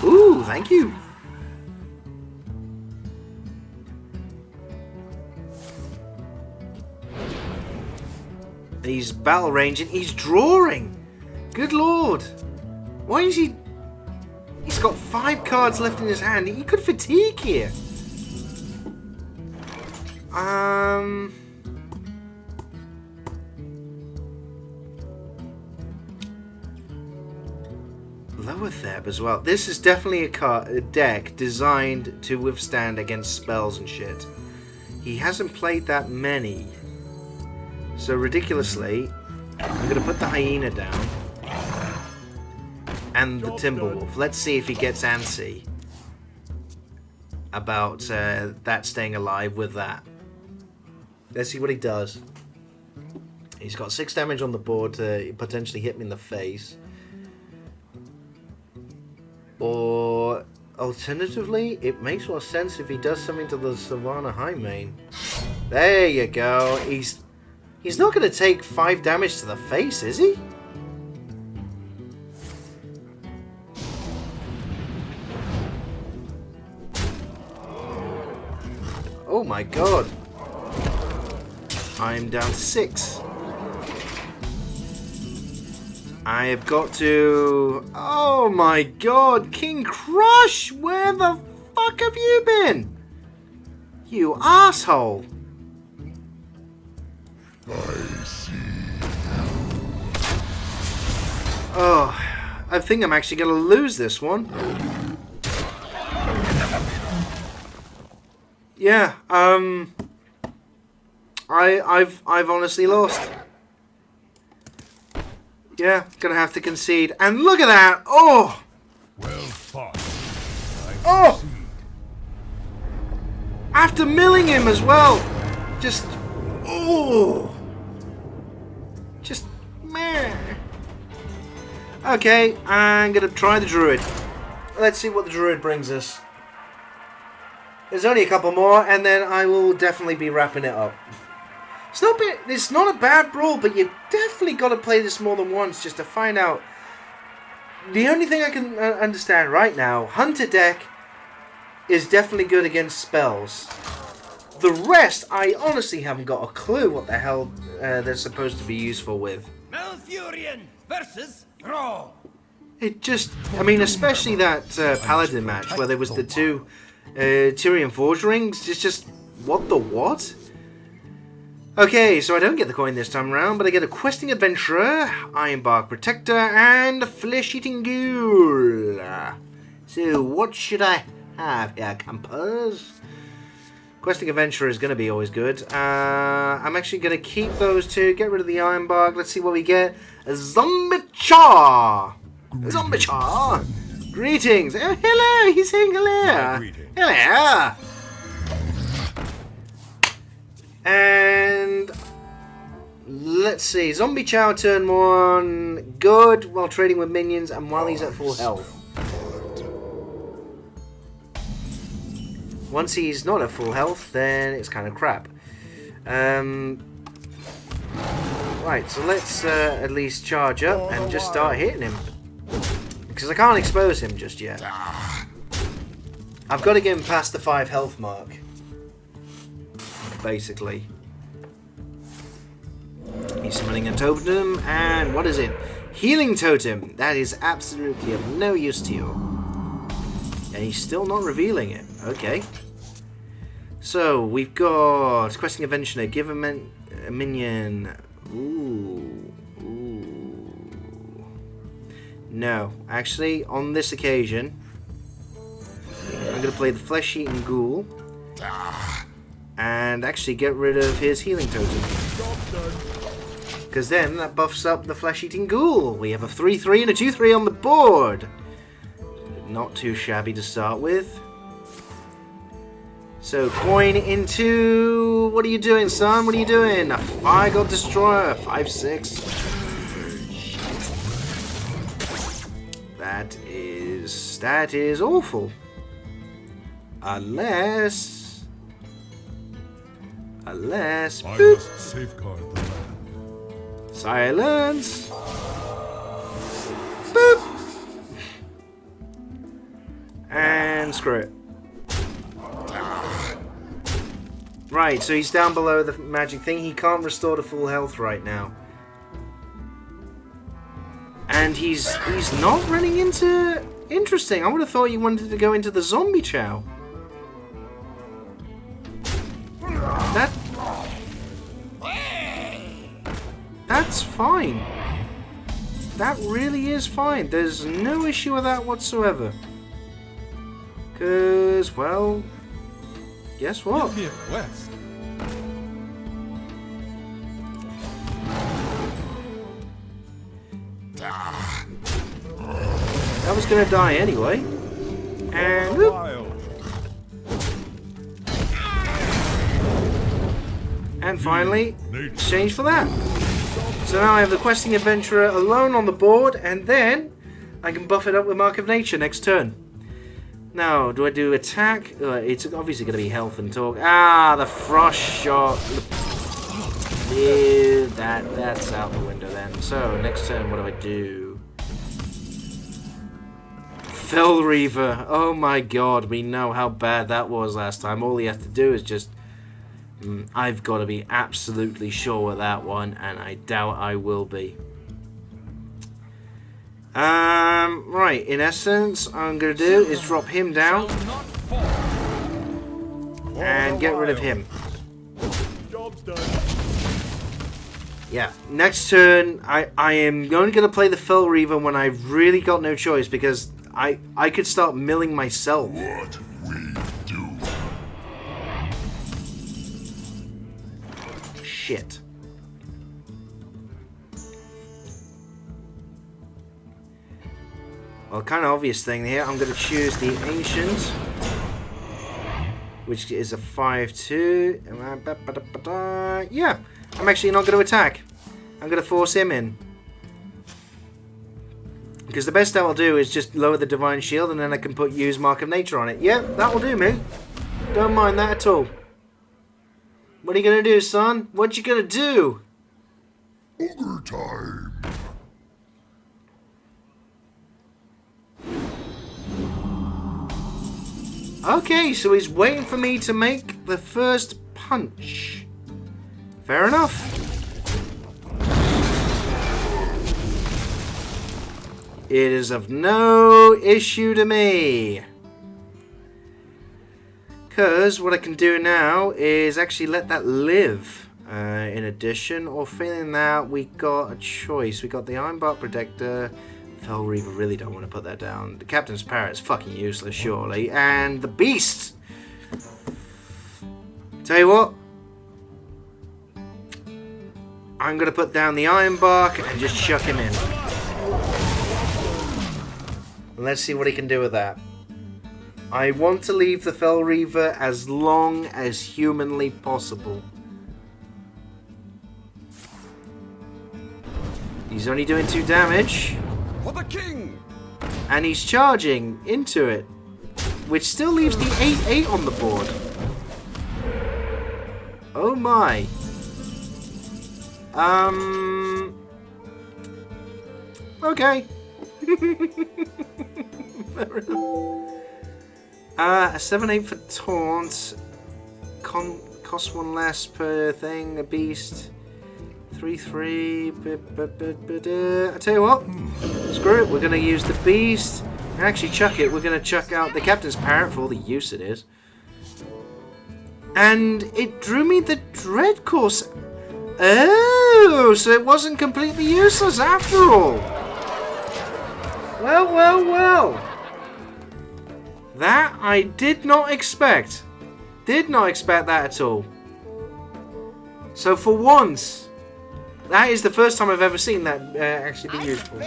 Ooh, thank you. He's battle ranging. He's drawing. Good lord. Why is he... He's got 5 cards left in his hand. He could fatigue here. Lower Theb as well. This is definitely a deck designed to withstand against spells and shit. He hasn't played that many. So ridiculously, I'm going to put the Hyena down. And the Timberwolf. Let's see if he gets antsy. about that staying alive with that. Let's see what he does. He's got 6 damage on the board to potentially hit me in the face. Or alternatively, it makes more sense if he does something to the Savannah High main. There you go. He's not going to take 5 damage to the face, is he? Oh my god. I'm down to 6. I have got to... Oh my god, King Crush! Where the fuck have you been? You asshole! Oh, I think I'm actually going to lose this one. Yeah, I've honestly lost. Yeah, gonna have to concede. And look at that! Oh! Well fought. Oh! After milling him as well! Just... Oh! Just... Meh. Okay, I'm gonna try the Druid. Let's see what the Druid brings us. There's only a couple more, and then I will definitely be wrapping it up. It's not a bad brawl, but you've definitely got to play this more than once just to find out. The only thing I can understand right now, Hunter deck is definitely good against spells. The rest, I honestly haven't got a clue what the hell they're supposed to be useful with. Malfurion versus Brawl. It just, I mean, especially that Paladin match where there was the 2 Tyrion Forge rings. It's just, what the what? Okay, so I don't get the coin this time around, but I get a Questing Adventurer, Ironbark Protector, and Flesh-Eating Ghoul. So, what should I have here, campers? Questing Adventurer is going to be always good. I'm actually going to keep those 2, get rid of the Ironbark. Let's see what we get. A Zombichar! Zombichar! Greetings! Oh, hello! He's saying hello! Hello! And let's see, Zombie Chow turn 1, good while trading with minions and while he's at full health. Once he's not at full health, then it's kind of crap. Right, so let's at least charge up and just start hitting him. Because I can't expose him just yet. I've got to get him past the 5 health mark. Basically. He's summoning a totem, and what is it? Healing totem! That is absolutely of no use to you. And he's still not revealing it. Okay. So, we've got Questing Adventurer, give a minion. Ooh. No. Actually, on this occasion, I'm going to play the Flesh-Eating Ghoul. And actually get rid of his healing totem. Because then that buffs up the Flesh-Eating Ghoul. We have a 3-3 and a 2-3 on the board. Not too shabby to start with. So coin into... What are you doing, son? What are you doing? A Fire God Destroyer. 5-6. That is awful. Unless... I boop. must safeguard the land. Silence. Boop. And screw it. Right, so he's down below the magic thing. He can't restore to full health right now. And he's not running into... Interesting. I would have thought you wanted to go into the Zombie Chow. That's fine. That really is fine. There's no issue with that whatsoever. Because, well, guess what? Give me a quest. That was going to die anyway. And whoop. And finally, exchange for that. So now I have the questing adventurer alone on the board, and then I can buff it up with Mark of Nature next turn. Now, do I do attack? It's obviously going to be health and talk. Ah, the frost shot. Ew, that's out the window then. So, next turn, what do? Fell Reaver. Oh my god, we know how bad that was last time. All he has to do is just... I've got to be absolutely sure with that one, and I doubt I will be. Right, in essence, what I'm going to do is drop him down and get rid of him. Job's done. Yeah, next turn, I am going to play the Fell Reaver when I've really got no choice, because I could start milling myself. What we do. Shit. Well, kind of obvious thing here. I'm going to choose the Ancient, which is a 5-2. Yeah, I'm actually not going to attack. I'm going to force him in. Because the best I'll do is just lower the Divine Shield, and then I can use Mark of Nature on it. Yeah, that will do me. Don't mind that at all. What are you going to do, son? What you going to do? Ogre time. Okay, so he's waiting for me to make the first punch. Fair enough. It is of no issue to me. Because what I can do now is actually let that live. In addition, or failing that, we got a choice. We got the Ironbark Protector. Fell Reaver, really don't want to put that down. The Captain's Parrot's fucking useless, surely. And the Beast! Tell you what. I'm going to put down the Ironbark and just chuck him in. Let's see what he can do with that. I want to leave the Fell Reaver as long as humanly possible. He's only doing 2 damage. For the king! And he's charging into it, which still leaves the 8-8 on the board. Oh my. Okay. Fair enough. A 7-8 for taunt. Costs 1 less per thing. A beast. 3-3. I tell you what. Screw it. We're going to use the beast. And actually chuck it. We're going to chuck out the Captain's Parrot for all the use it is. And it drew me the Dread Course. Oh, so it wasn't completely useless after all. Well, well, well. That I did not expect. Did not expect that at all. So for once, that is the first time I've ever seen that actually be useful.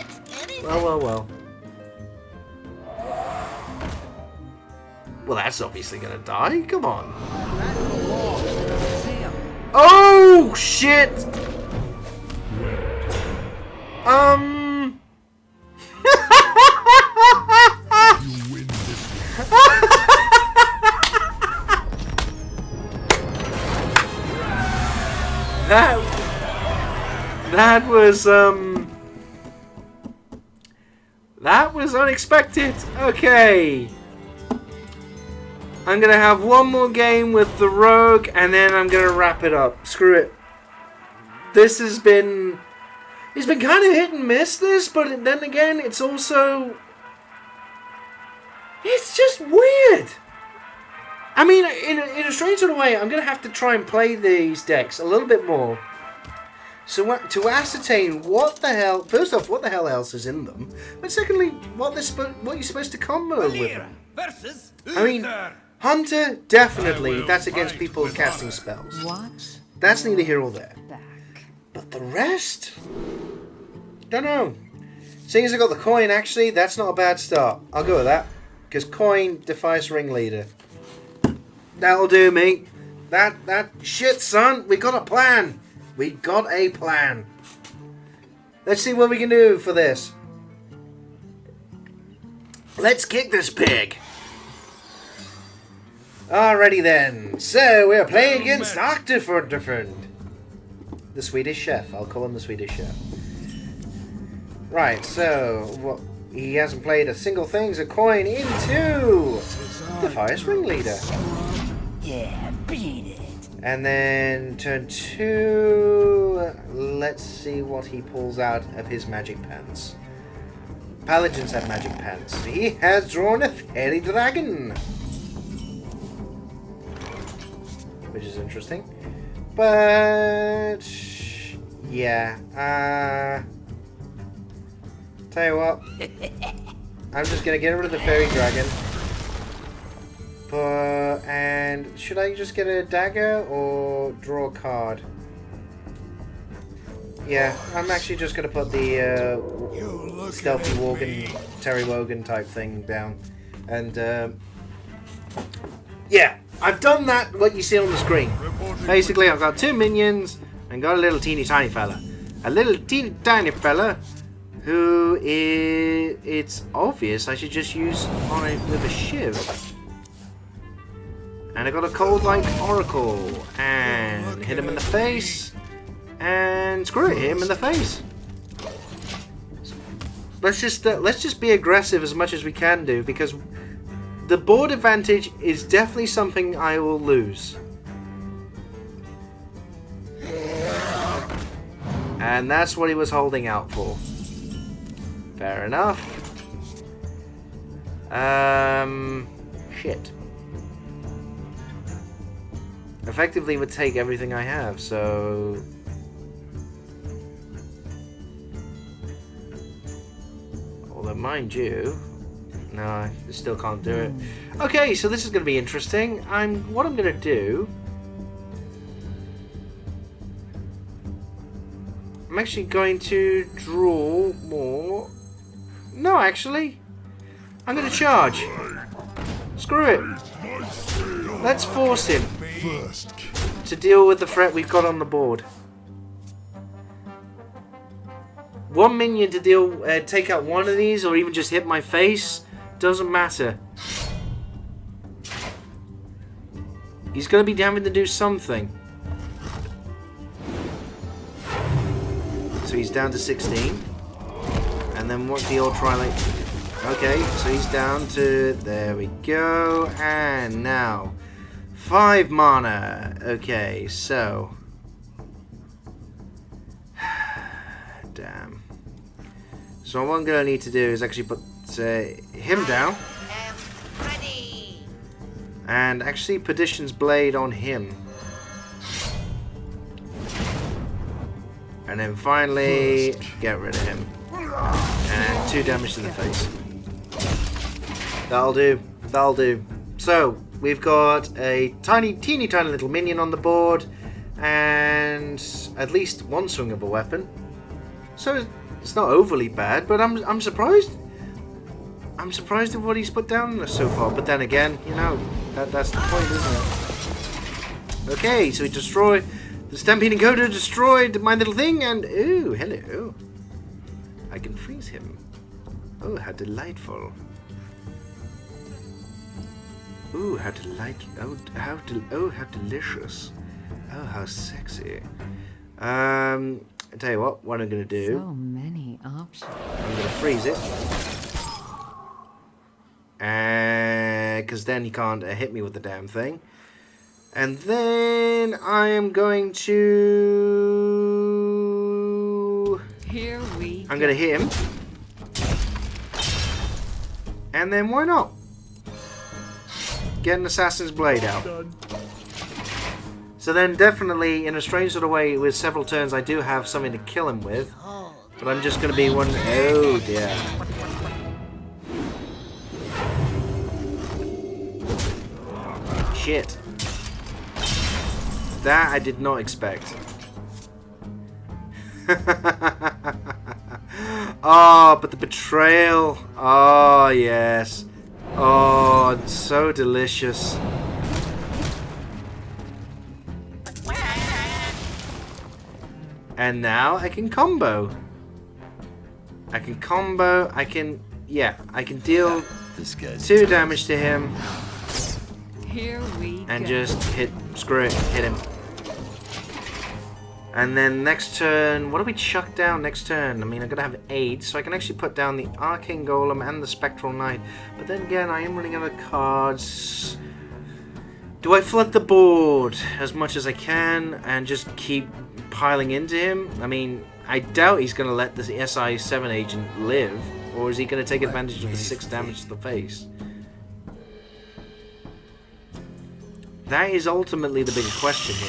Well, well, well. Well, that's obviously going to die. Come on. Oh, shit! You win this That was unexpected. Okay. I'm going to have one more game with the Rogue, and then I'm going to wrap it up. Screw it. This has been... It's been kind of hit and miss, this, but then again, it's also... It's just weird. I mean, in a strange sort of way, I'm going to have to try and play these decks a little bit more. So to ascertain what the hell... First off, what the hell else is in them. But secondly, what you're supposed to combo with them. Versus I mean... Hunter, definitely. That's against people casting spells. Watch That's neither here or there. back. But the rest? Don't know. Seeing as I got the coin, actually, that's not a bad start. I'll go with that. Because coin defies ringleader. That'll do me. That shit, son. We got a plan. We got a plan. Let's see what we can do for this. Let's kick this pig. Alrighty then. So we're playing against Octafriend. The Swedish chef. I'll call him the Swedish chef. Right, so what? He hasn't played a single thing. So coin into the Fire's Ringleader. Yeah, beat it. And then turn 2. Let's see what he pulls out of his magic pants. Paladins have magic pants. He has drawn a fairy dragon, which is interesting. But yeah, tell you what, I'm just gonna get rid of the fairy dragon. And should I just get a dagger or draw a card? Yeah, I'm actually just gonna put the stealthy Worgen, Terry Wogan type thing down, and yeah, I've done that. What you see on the screen. Basically, I've got 2 minions and got a little teeny tiny fella, who is, it's obvious I should just use on it with a shiv. And I got a Cold Light Oracle, and hit him in the face, and screw it, hit him in the face. Let's just be aggressive as much as we can do, because the board advantage is definitely something I will lose. And that's what he was holding out for. Fair enough. Shit. Effectively would take everything I have, so... Although, mind you... No, I still can't do it. Okay, so this is going to be interesting. What I'm going to do... I'm actually going to draw more... No, actually. I'm going to charge. Screw it. Let's force him to deal with the threat we've got on the board. 1 minion to deal, take out one of these, or even just hit my face, doesn't matter. He's going to be having to do something. So he's down to 16. And then what's the old Twilight? Okay, so he's down to... There we go. And now... 5 mana. Okay, so... Damn. So what I'm going to need to do is actually put him down. And actually Perdition's Blade on him. And then finally get rid of him. And 2 damage to the face. That'll do. That'll do. So, we've got a teeny tiny little minion on the board. And at least 1 swing of a weapon. So, it's not overly bad, but I'm surprised. I'm surprised at what he's put down so far. But then again, you know, that's the point, isn't it? Okay, so he destroyed... The Stampede Encoder destroyed my little thing, and... Ooh, hello. I can freeze him. Oh, how delightful. Ooh, how delightful. Oh, how delicious. Oh, how sexy. I tell you what I'm going to do. So many options. I'm going to freeze it. Because then he can't hit me with the damn thing. And then I am going to... Here we I'm going to hit him. And then why not? Get an Assassin's Blade out. So then definitely, in a strange sort of way, with several turns, I do have something to kill him with. But I'm just going to be one... Oh, dear. Shit. That I did not expect. Oh, but the betrayal. Oh, yes. Oh, it's so delicious. And now I can combo. I can combo. I can deal This guy's 2 damage to him. Here we And go. just screw it, hit him. And then next turn, what do we chuck down next turn? I mean, I'm going to have 8, so I can actually put down the Arcane Golem and the Spectral Knight. But then again, I am running out of cards. Do I flood the board as much as I can and just keep piling into him? I mean, I doubt he's going to let the SI-7 agent live. Or is he going to take advantage of the 6 damage to the face? That is ultimately the bigger question here.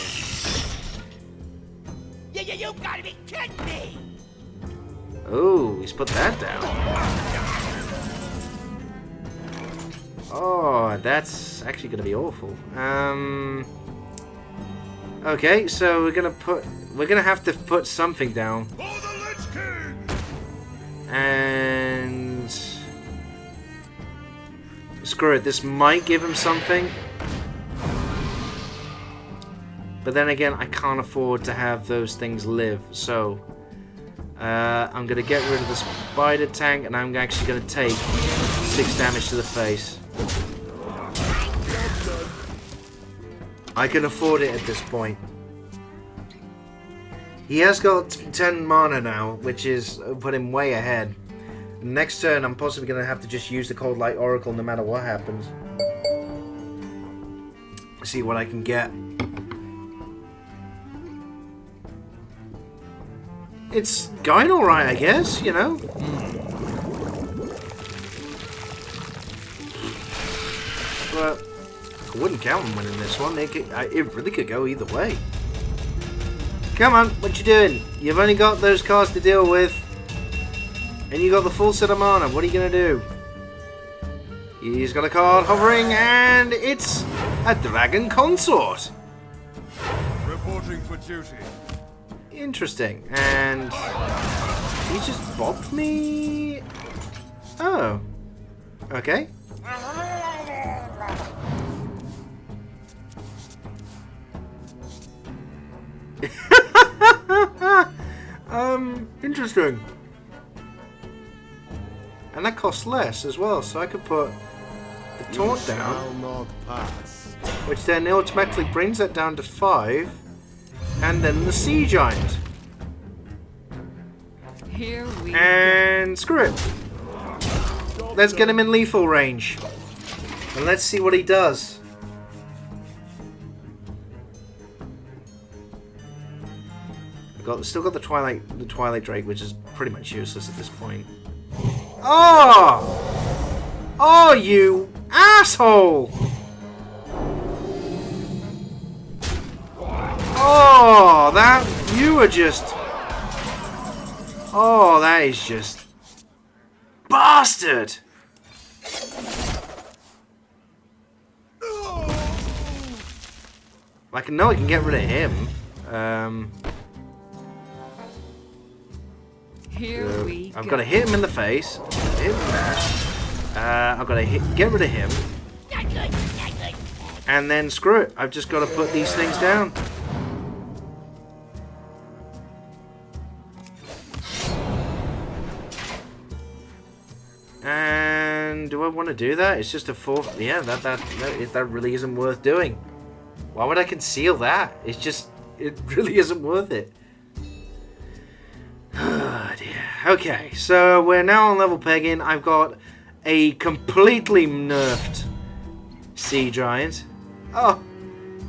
You gotta be kidding me! Oh, he's put that down. Oh, that's actually going to be awful. Okay, so we're gonna have to put something down. For the Lich King! And screw it, this might give him something. But then again, I can't afford to have those things live, so I'm going to get rid of the spider tank, and I'm actually going to take 6 damage to the face. I can afford it at this point. He has got 10 mana now, which is put him way ahead. Next turn, I'm possibly going to have to just use the Cold Light Oracle no matter what happens. See what I can get. It's going alright, I guess, you know? But I wouldn't count on winning this one. It really could go either way. Come on, what you doing? You've only got those cards to deal with. And you got the full set of mana. What are you going to do? He's got a card hovering, and it's a Dragon Consort. Reporting for duty. Interesting. And he just bopped me. Oh. Okay. Interesting. And that costs less as well, so I could put the taunt down, not pass. which then automatically brings that down to 5. And then the Sea Giant. Here we And screw it. Let's get him in lethal range. And let's see what he does. Still got the Twilight Drake, which is pretty much useless at this point. Oh! Oh, you asshole! Oh, you were just... Oh, that is just... Bastard! I know I can get rid of him. Here we I've go. got to hit him in the face. Hit him there. I've got to get rid of him. And then screw it. I've just got to put these things down. And do I want to do that? It's just a 4. Yeah, that really isn't worth doing. Why would I conceal that? It really isn't worth it. Oh dear. Okay, so we're now on level pegging. I've got a completely nerfed Sea Giant. Oh,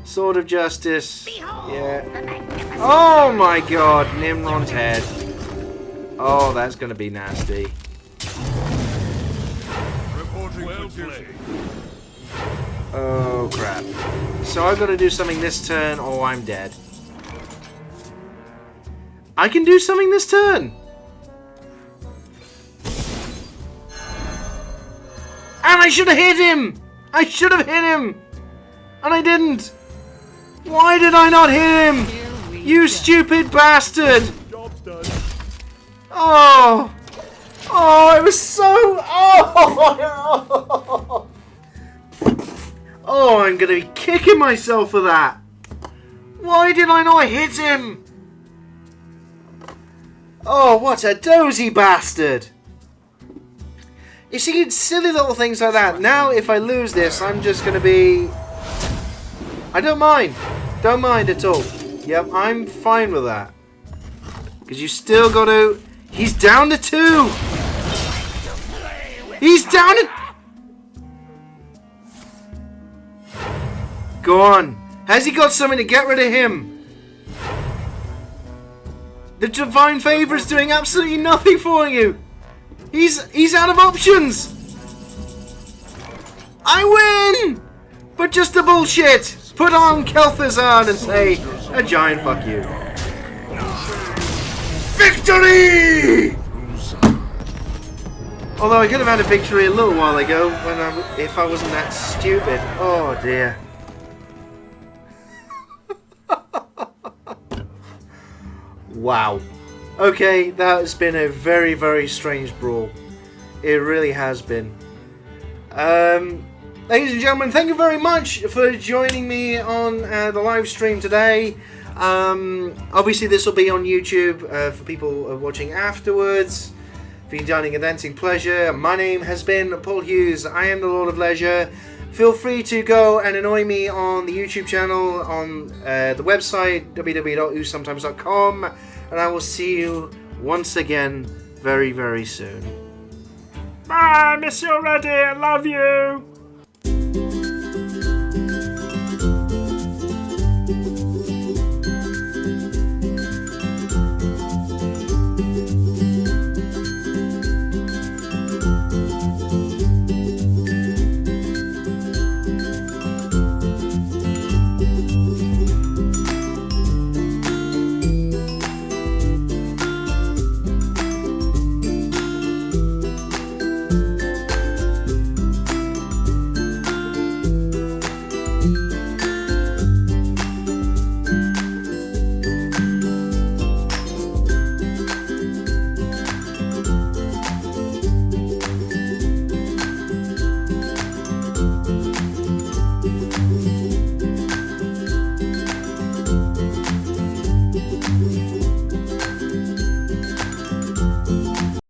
Sword of Justice. Yeah. Oh my god, Nimrod's head. Oh, that's going to be nasty. Reporting for duty. Oh crap. So I've got to do something this turn or I'm dead. I can do something this turn! And I should have hit him! I should have hit him! And I didn't! Why did I not hit him? Here we You go. stupid bastard! Job's done. Oh! Oh, it was so... Oh! Oh, I'm gonna be kicking myself for that! Why did I not hit him? Oh, what a dozy bastard! You see, silly little things like that. Now, if I lose this, I'm just going to be... I don't mind. Don't mind at all. Yep, I'm fine with that. Because you still got to... He's down to 2! He's down to... Go on. Has he got something to get rid of him? The Divine Favor is doing absolutely nothing for you. He's out of options. I win! But just a bullshit. Put on Kel'Thuzad and say a giant fuck you. Victory! Although I could have had a victory a little while ago if I wasn't that stupid. Oh dear. Wow. Okay, that has been a very, very strange brawl. It really has been. Ladies and gentlemen, thank you very much for joining me on the live stream today. Obviously, this will be on YouTube for people watching afterwards. For your dining and dancing pleasure. My name has been Paul Hughes. I am the Lord of Leisure. Feel free to go and annoy me on the YouTube channel, on the website www.whosometimes.com, and I will see you once again very, very soon. Bye, miss you already. I love you.